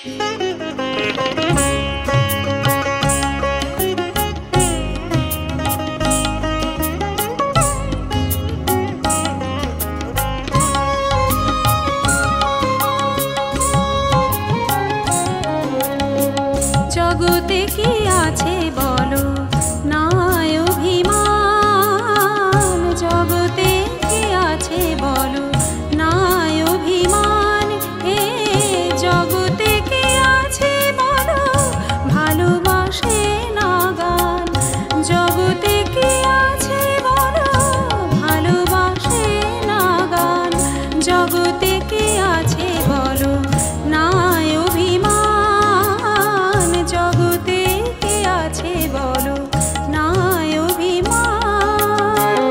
জগতে কি আছে বলো নাই অভিমান, জগতে কি আছে বলো নাই অভিমান, হে জগতে কি আছে বলো ভালোবাসে না গান, জগতে কি আছে বলো ভালোবাসে না গান, জগতে কি আছে বলো নাই অভিমান, জগতে কি আছে বলো নাই অভিমান।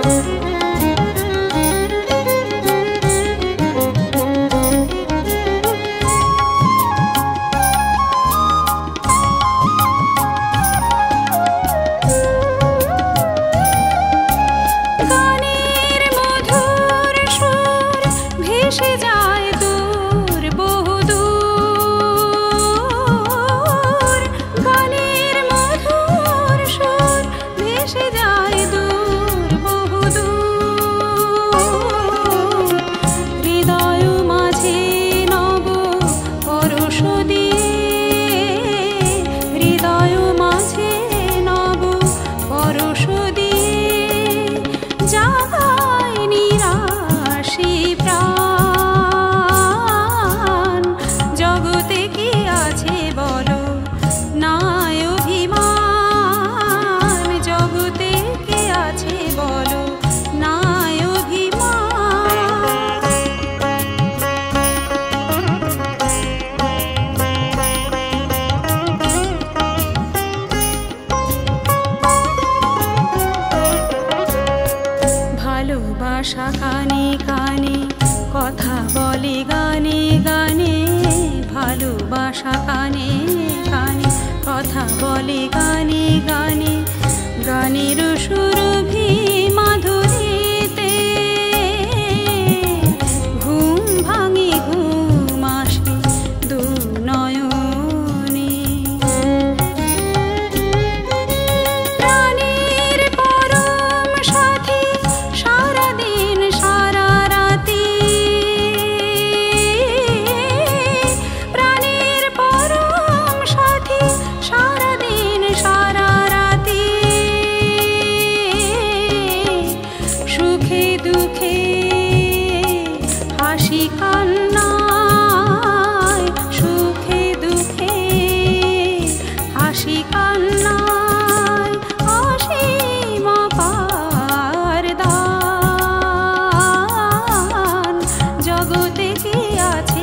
গানের মধুর সুর ভেসে যায় দূর বহু দূর, গানের মধুর সুর ভেসে যায় দূর বহু দূর, হৃদয় মাঝে নব পরশ দিয়ে, হৃদয় মাঝে নব পরশ দিয়ে জাগায় নিরাশি প্রাণ, জগতে কি আছে বলো নাই অভিমান, জগতে কি আছে বলো নাই অভিমান। ভালোবাসা কানে কানে কথা বলে গানে গানে, ভালোবাসা কানে কানে কথা বলে গানে গানে, গানের সুরভি মাধুরীতে ঘুম ভাঙে ঘুম আসে দু নয়নে, প্রাণের পরম সাথী সারাদিন সারা রাতি, প্রাণের পরম সাথী সারাদিন সারা রাতি, সুখে দুঃখে হাসি কান্নায়, সুখে দুঃখে হাসি কান্নায় অসীম অপার দান, জগতে কি আছে